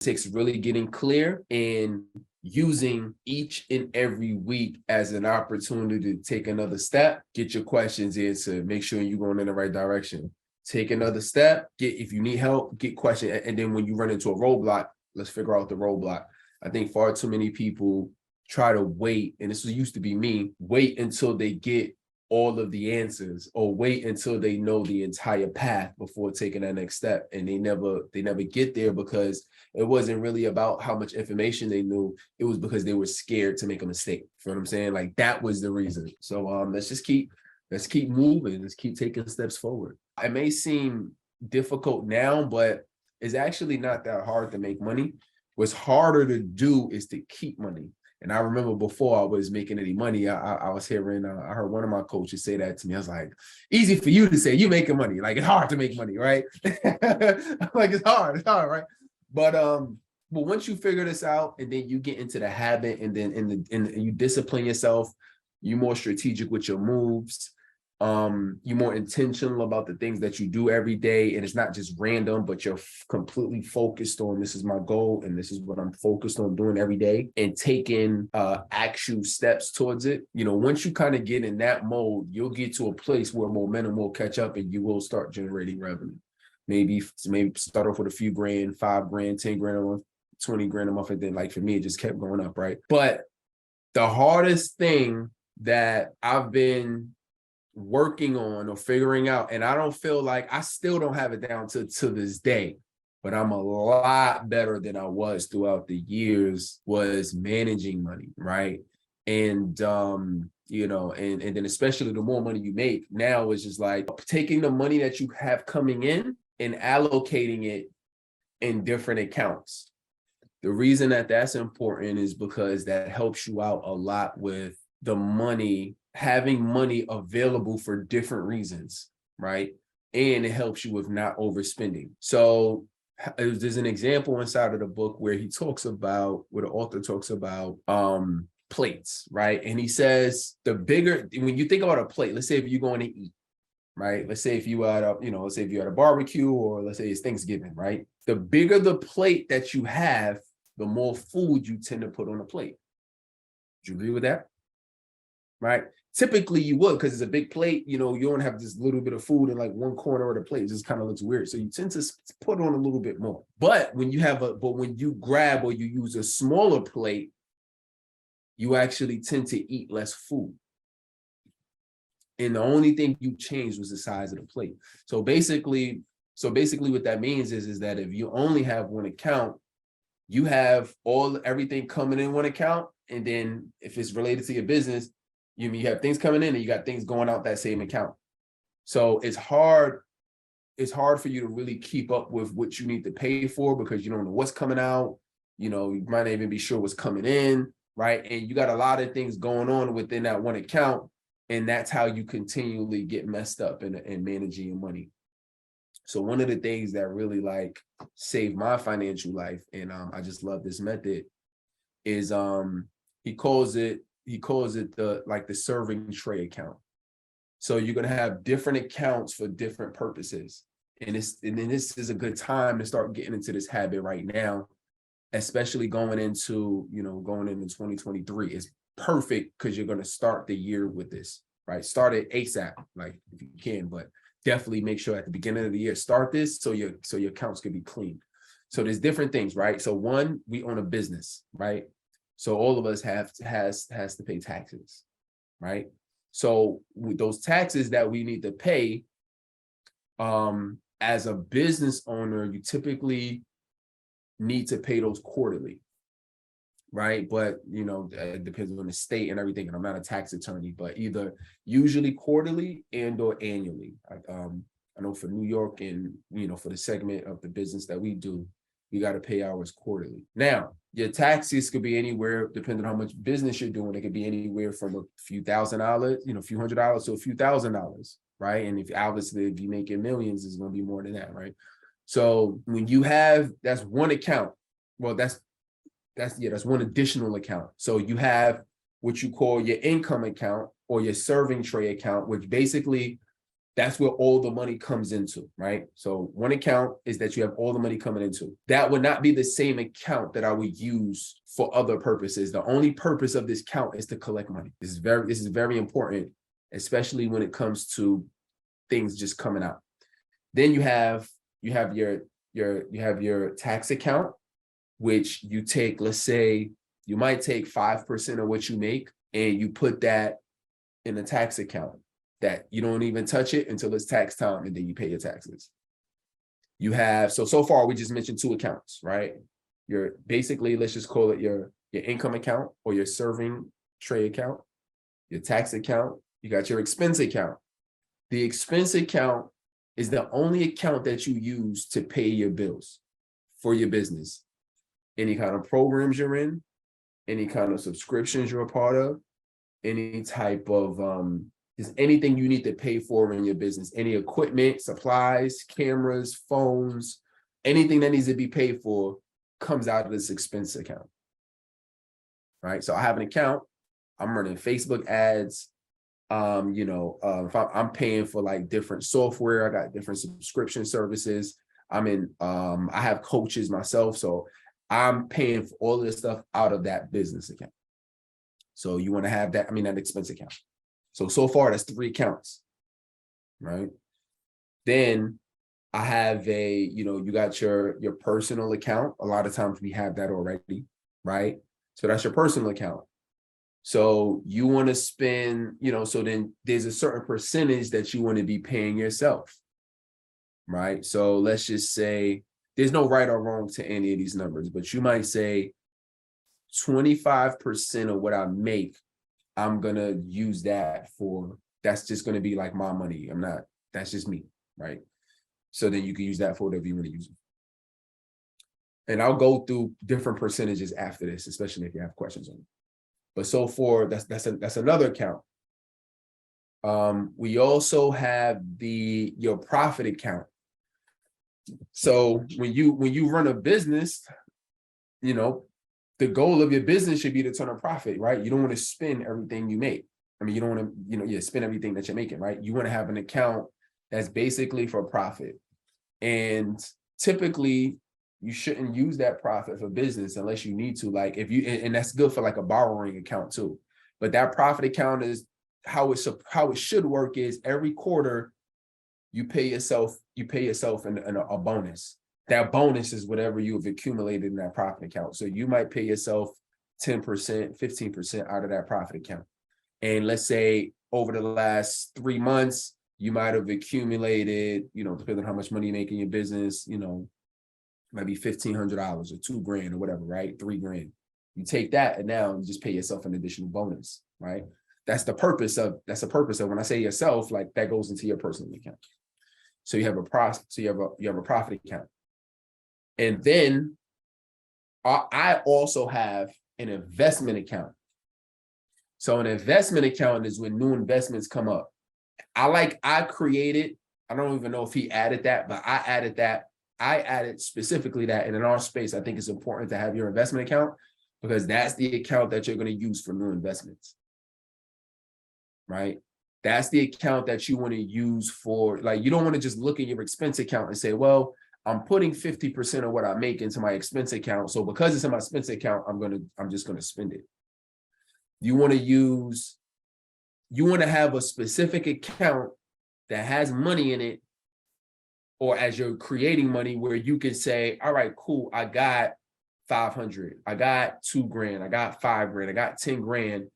takes really getting clear and using each and every week as an opportunity to take another step, get your questions answered, make sure you're going in the right direction. Take another step, if you need help, get questions. And then when you run into a roadblock, let's figure out the roadblock. I think far too many people try to wait, and this used to be me, wait until they get all of the answers, or wait until they know the entire path before taking that next step. And they never get there, because it wasn't really about how much information they knew. It was because they were scared to make a mistake. You know what I'm saying? Like, that was the reason. So let's keep moving. Let's keep taking steps forward. It may seem difficult now, but it's actually not that hard to make money. What's harder to do is to keep money. And I remember before I was making any money, I was hearing, I heard one of my coaches say that to me. I was like, easy for you to say, you making money. Like, it's hard to make money, right? I'm like, it's hard, right? But once you figure this out, and then you get into the habit, and then you discipline yourself, you're more strategic with your moves. You're more intentional about the things that you do every day, and it's not just random, but you're completely focused on, this is my goal and this is what I'm focused on doing every day, and taking actual steps towards it. Once you kind of get in that mode, you'll get to a place where momentum will catch up and you will start generating revenue. Maybe start off with a few grand, 5 grand, 10 grand a month, 20 grand a month, and then, like, for me, it just kept going up, right? But the hardest thing that I've been working on or figuring out, and I don't feel like, I still don't have it down to this day, but I'm a lot better than I was throughout the years, was managing money, right? And and then especially the more money you make, now it's just like taking the money that you have coming in and allocating it in different accounts. The reason that that's important is because that helps you out a lot with the money, having money available for different reasons, right? And it helps you with not overspending. So there's an example inside of the book where the author talks about plates, right? And he says, when you think about a plate, let's say if you're going to eat, right? Let's say if you had a barbecue, or let's say it's Thanksgiving, right? The bigger the plate that you have, the more food you tend to put on a plate. Do you agree with that? Right? Typically you would, because it's a big plate, you don't have this little bit of food in like one corner of the plate. It just kind of looks weird. So you tend to put on a little bit more. But when you grab or you use a smaller plate, you actually tend to eat less food. And the only thing you changed was the size of the plate. So basically what that means is that if you only have one account, you have everything coming in one account. And then if it's related to your business, you have things coming in and you got things going out that same account. So it's hard for you to really keep up with what you need to pay for, because you don't know what's coming out. You might not even be sure what's coming in, right? And you got a lot of things going on within that one account. And that's how you continually get messed up in managing your money. So one of the things that really saved my financial life, and I just love this method, is he calls it the serving tray account. So you're going to have different accounts for different purposes. And then this is a good time to start getting into this habit right now, especially going into 2023. It's perfect, because you're going to start the year with this, right? Start it ASAP, like, if you can, but definitely make sure at the beginning of the year, start this so your accounts can be clean. So there's different things, right? So one, we own a business, right? So all of us has to pay taxes, right? So with those taxes that we need to pay, as a business owner, you typically need to pay those quarterly, right? But it depends on the state and everything. And I'm not a tax attorney, but either usually quarterly or annually. I know for New York and for the segment of the business that we do, you got to pay ours quarterly. Now, your taxes could be anywhere, depending on how much business you're doing. It could be anywhere from a few $1,000s, a few $100s to a few $1,000s, right? And if you make it millions, it's going to be more than that, right? So when you have, that's one account. Well, that's one additional account. So you have what you call your income account or your serving tray account, which basically That's where all the money comes into, right? So one account is that you have all the money coming into. That would not be the same account that I would use for other purposes. The only purpose of this account is to collect money. This is very important, especially when it comes to things just coming out. Then you have your tax account, which you take, let's say you might take 5% of what you make and you put that in a tax account that you don't even touch it until it's tax time, and then you pay your taxes. You have, so far we just mentioned 2 accounts, right? Your basically, let's just call it your income account or your serving tray account, your tax account, you got your expense account. The expense account is the only account that you use to pay your bills for your business. Any kind of programs you're in, any kind of subscriptions you're a part of, any type of just anything you need to pay for in your business, any equipment, supplies, cameras, phones, anything that needs to be paid for comes out of this expense account. Right. So I have an account, I'm running Facebook ads. If I'm paying for like different software, I got different subscription services. I have coaches myself. So I'm paying for all of this stuff out of that business account. So you want to have that expense account. So far that's 3 accounts, right? Then I have you got your personal account. A lot of times we have that already, right? So that's your personal account. So you want to spend, so then there's a certain percentage that you want to be paying yourself, right? So let's just say there's no right or wrong to any of these numbers, but you might say 25% of what I make, I'm going to use that for, that's just going to be like my money. That's just me, right? So then you can use that for whatever you want to use it. And I'll go through different percentages after this, especially if you have questions on it. But so far, that's another account. We also have your profit account. So when you run a business, the goal of your business should be to turn a profit, right? You don't want to spend everything you make. You don't want to, spend everything that you're making, right? You want to have an account that's basically for profit. And typically, you shouldn't use that profit for business unless you need to. Like and that's good for like a borrowing account too. But that profit account is how it should work is every quarter you pay yourself a bonus. That bonus is whatever you have accumulated in that profit account. So you might pay yourself 10%, 15% out of that profit account. And let's say over the last 3 months, you might have accumulated, depending on how much money you make in your business, maybe $1,500 or $2,000 or whatever, right? $3,000. You take that and now you just pay yourself an additional bonus, right? That's the purpose of when I say yourself, like that goes into your personal account. So you have a profit account. And then I also have an investment account. So an investment account is when new investments come up. I created, I don't even know if he added that, but I added that. I added specifically that, and in our space, I think it's important to have your investment account because that's the account that you're going to use for new investments, right? That's the account that you want to use for, like, you don't want to just look at your expense account and say, well, I'm putting 50% of what I make into my expense account. So because it's in my expense account, I'm just going to spend it. You want to have a specific account that has money in it, or as you're creating money where you can say, all right, cool, I got 500, I got $2,000, I got $5,000, I got 10 grand.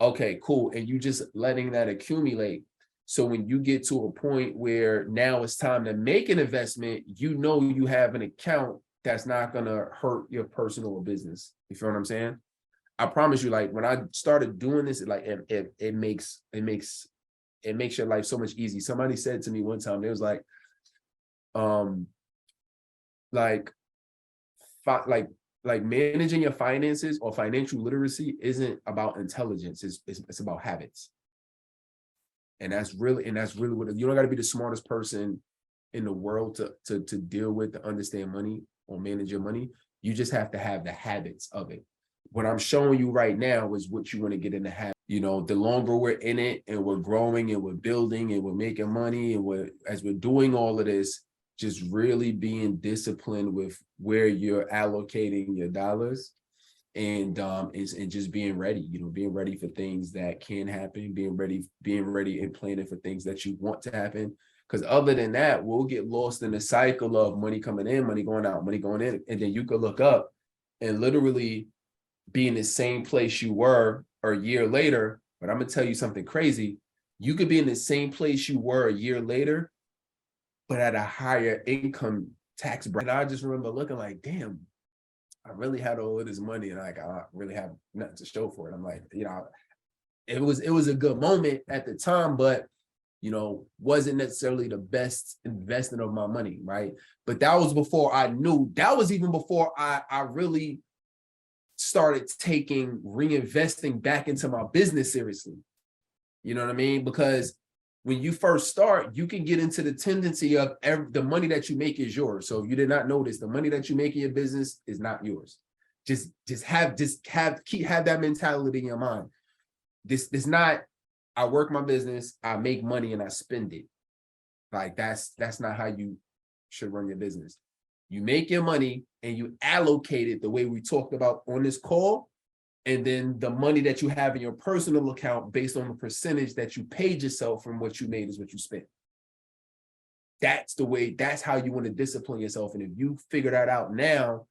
Okay, cool. And you just letting that accumulate. So when you get to a point where now it's time to make an investment, you have an account that's not going to hurt your personal or business. You feel what I'm saying? I promise you, like when I started doing this, it makes your life so much easier. Somebody said to me one time, it was like managing your finances or financial literacy isn't about intelligence. It's about habits. And that's really what you don't got to be the smartest person in the world to deal with, to understand money or manage your money. You just have to have the habits of it. What I'm showing you right now is what you want to get in the habit. You know, the longer we're in it and we're growing and we're building and we're making money and as we're doing all of this, just really being disciplined with where you're allocating your dollars and just being ready, you know, being ready for things that can happen, being ready and planning for things that you want to happen. Because other than that, we'll get lost in the cycle of money coming in, money going out, money going in. And then you could look up and literally be in the same place you were a year later. But I'm gonna tell you something crazy. You could be in the same place you were a year later, but at a higher income tax bracket. And I just remember looking like, damn, I really had all of this money and like I really have nothing to show for it. I'm like, you know, it was a good moment at the time, but you know, wasn't necessarily the best investment of my money, right? But that was before I knew, that was even before I really started taking reinvesting back into my business seriously. You know what I mean? Because when you first start, you can get into the tendency of the money that you make is yours. So if you did not notice, the money that you make in your business is not yours. Just have that mentality in your mind. This not, I work my business, I make money and I spend it. Like that's not how you should run your business. You make your money and you allocate it the way we talked about on this call. And then the money that you have in your personal account based on the percentage that you paid yourself from what you made is what you spent. That's the way, that's how you want to discipline yourself. And if you figure that out now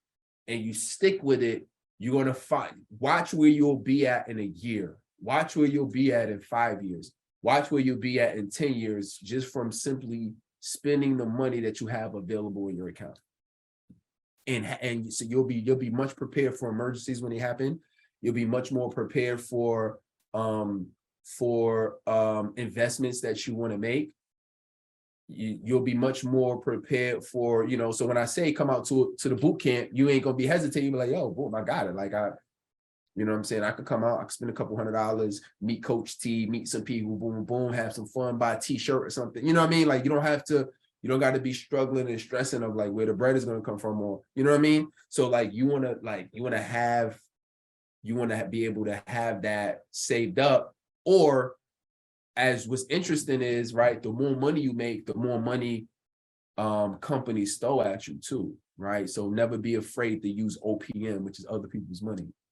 and you stick with it, you're going to watch where you'll be at in a year. Watch where you'll be at in 5 years. Watch where you'll be at in 10 years, just from simply spending the money that you have available in your account. And so you'll be much prepared for emergencies when they happen. You'll be much more prepared for investments that you want to make. You'll be much more prepared for, you know, so when I say come out to the boot camp, you ain't gonna be hesitating. You'll be like, yo, boom, I got it. Like you know what I'm saying? I could come out, I could spend a couple $100, meet Coach T, meet some people, boom, boom, have some fun, buy a t-shirt or something. You know what I mean? Like you don't got to be struggling and stressing of like where the bread is going to come from, or you know what I mean? So like you want to be able to have that saved up. Or as what's interesting is, right, the more money you make, the more money companies throw at you too, right? So never be afraid to use OPM, which is other people's money.